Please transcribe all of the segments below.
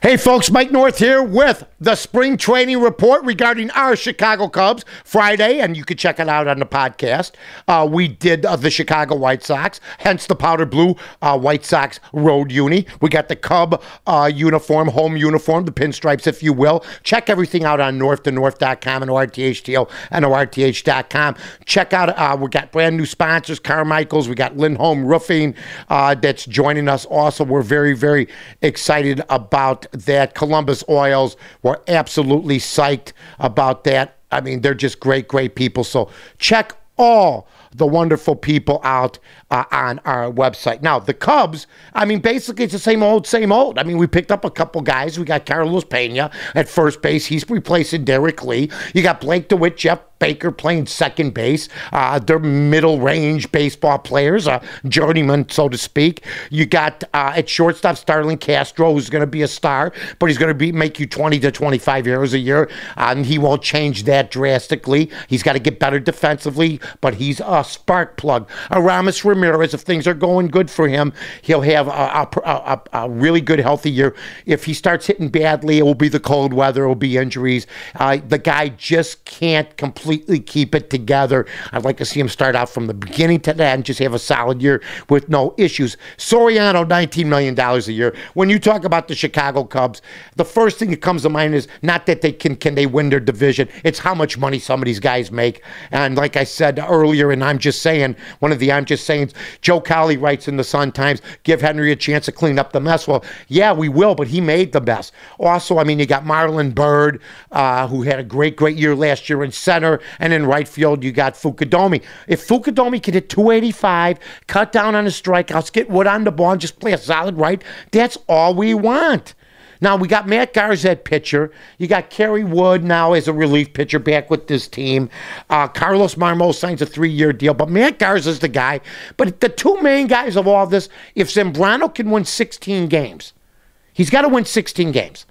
Hey folks, Mike North here with the spring training report regarding our Chicago Cubs Friday, and you can check it out on the podcast. We did the Chicago White Sox, hence the powder blue White Sox road uni. We got the Cub uniform, home uniform, the pinstripes, if you will. Check everything out on northtonorth.com and ORTHTO and ORTH.com. Check out, we got brand new sponsors, Carmichael's. We got Lindholm Roofing that's joining us also. We're very, very excited about that. Columbus Oils, we're absolutely psyched about that. I mean, they're just great, great people. So check all the wonderful people out on our website. Now, the Cubs, I mean, basically it's the same old, same old. I mean, we picked up a couple guys. We got Carlos Pena at first base. He's replacing Derek Lee. You got Blake DeWitt, Jeff Baker playing second base. They're middle-range baseball players, journeyman, so to speak. You got at shortstop Starlin Castro, who's going to be a star, but he's going to make you 20 to 25 errors a year, and he won't change that drastically. He's got to get better defensively, but he's a spark plug. Aramis Ramirez, if things are going good for him, he'll have a really good, healthy year. If he starts hitting badly, it will be the cold weather, it will be injuries. The guy just can't completely keep it together. I'd like to see him start out from the beginning to the end, just have a solid year with no issues. Soriano, $19 million a year. When you talk about the Chicago Cubs, the first thing that comes to mind is not that they can they win their division. It's how much money some of these guys make. And like I said earlier, and I'm just saying, one of the I'm just saying, Joe Cowley writes in the Sun-Times, give Henry a chance to clean up the mess. Well, yeah, we will, but he made the mess. Also, I mean, you got Marlon Byrd, who had a great, great year last year in center. And in right field, you got Fukudomi. If Fukudomi can hit 285, cut down on his strikeouts, get Wood on the ball, and just play a solid right, that's all we want. Now, we got Matt Garza at pitcher. You got Kerry Wood now as a relief pitcher back with this team. Carlos Marmol signs a 3-year deal, but Matt Garza's the guy. But the two main guys of all this, if Zambrano can win 16 games, he's got to win 16 games.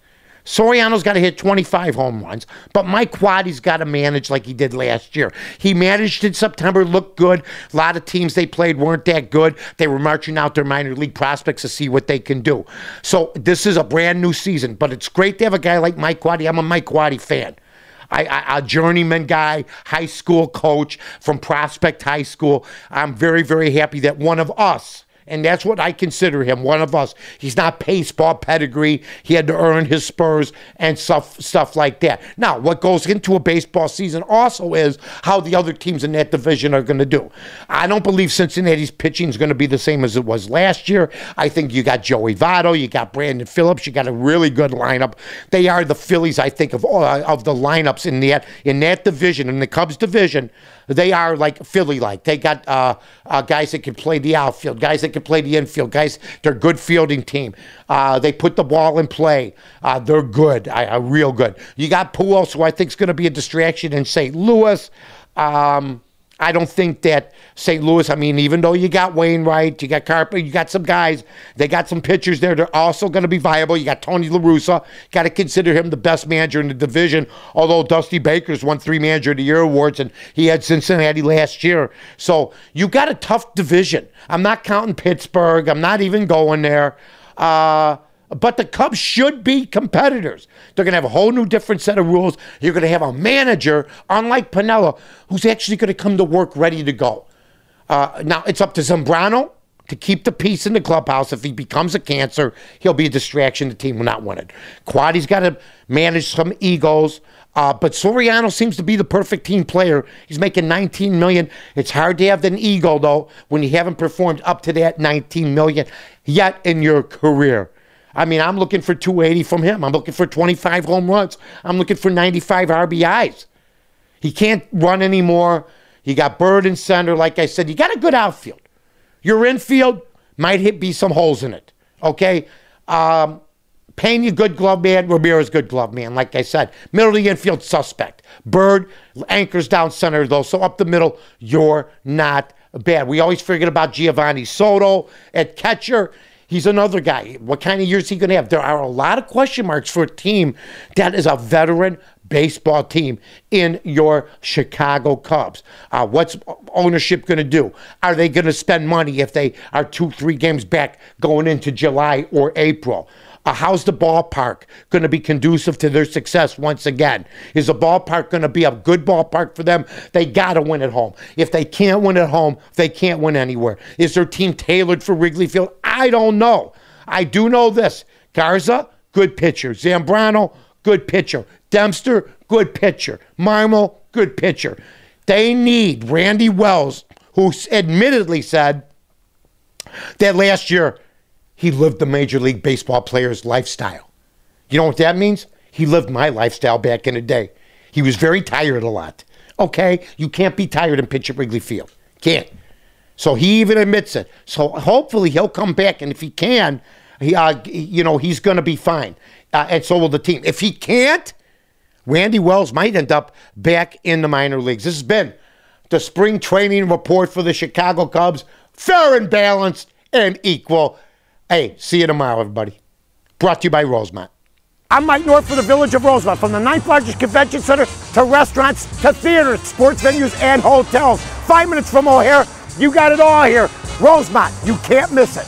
Soriano's got to hit 25 home runs, but Mike Quaddy's got to manage like he did last year. He managed in September, looked good. A lot of teams they played weren't that good. They were marching out their minor league prospects to see what they can do. So this is a brand new season, but it's great to have a guy like Mike Quaddy. I'm a Mike Quaddy fan. A journeyman guy, high school coach from Prospect High School. I'm very, very happy that one of us, and that's what I consider him, one of us. He's not baseball pedigree. He had to earn his spurs and stuff like that. Now, what goes into a baseball season also is how the other teams in that division are going to do. I don't believe Cincinnati's pitching is going to be the same as it was last year. I think you got Joey Votto, you got Brandon Phillips, you got a really good lineup. They are the Phillies, I think, of the lineups in that division, in the Cubs division. They are like Philly-like. They got guys that can play the outfield, guys that can play the infield, guys. They're a good fielding team. They put the ball in play. They're good, real good. You got Pujols, who I think is going to be a distraction in St. Louis. I don't think that St. Louis, I mean, even though you got Wainwright, you got Carpenter, you got some guys, they got some pitchers there. They're also going to be viable. You got Tony La Russa. Got to consider him the best manager in the division, although Dusty Baker's won 3 Manager of the Year awards, and he had Cincinnati last year. So you got a tough division. I'm not counting Pittsburgh. I'm not even going there. But the Cubs should be competitors. They're going to have a whole new different set of rules. You're going to have a manager, unlike Piniella, who's actually going to come to work ready to go. Now, it's up to Zambrano to keep the peace in the clubhouse. If he becomes a cancer, he'll be a distraction. The team will not win it. Quaddy's got to manage some egos. But Soriano seems to be the perfect team player. He's making $19 million. It's hard to have an ego, though, when you haven't performed up to that $19 million yet in your career. I mean, I'm looking for 280 from him. I'm looking for 25 home runs. I'm looking for 95 RBIs. He can't run anymore. You got Bird in center. Like I said, you got a good outfield. Your infield might be some holes in it, okay? Pena, good glove man. Ramirez, good glove man, like I said. Middle of the infield, suspect. Bird anchors down center, though, so up the middle, you're not bad. We always forget about Giovanni Soto at catcher. He's another guy. What kind of year is he going to have? There are a lot of question marks for a team that is a veteran baseball team in your Chicago Cubs. What's ownership going to do? Are they going to spend money if they are 2-3 games back going into July or April? How's the ballpark going to be conducive to their success once again? Is the ballpark going to be a good ballpark for them? They got to win at home. If they can't win at home, they can't win anywhere. Is their team tailored for Wrigley Field? I don't know. I do know this. Garza, good pitcher. Zambrano, good pitcher. Dempster, good pitcher. Marmol, good pitcher. They need Randy Wells, who admittedly said that last year he lived the Major League Baseball player's lifestyle. You know what that means? He lived my lifestyle back in the day. He was very tired a lot. Okay, you can't be tired and pitch at Wrigley Field. Can't. So he even admits it. So hopefully he'll come back, and if he can, he's going to be fine. And so will the team. If he can't, Randy Wells might end up back in the minor leagues. This has been the spring training report for the Chicago Cubs. Fair and balanced and equal. Hey, see you tomorrow, everybody. Brought to you by Rosemont. I'm Mike North for the Village of Rosemont. From the 9th largest convention center to restaurants to theaters, sports venues, and hotels. 5 minutes from O'Hare. You got it all here. Rosemont. You can't miss it.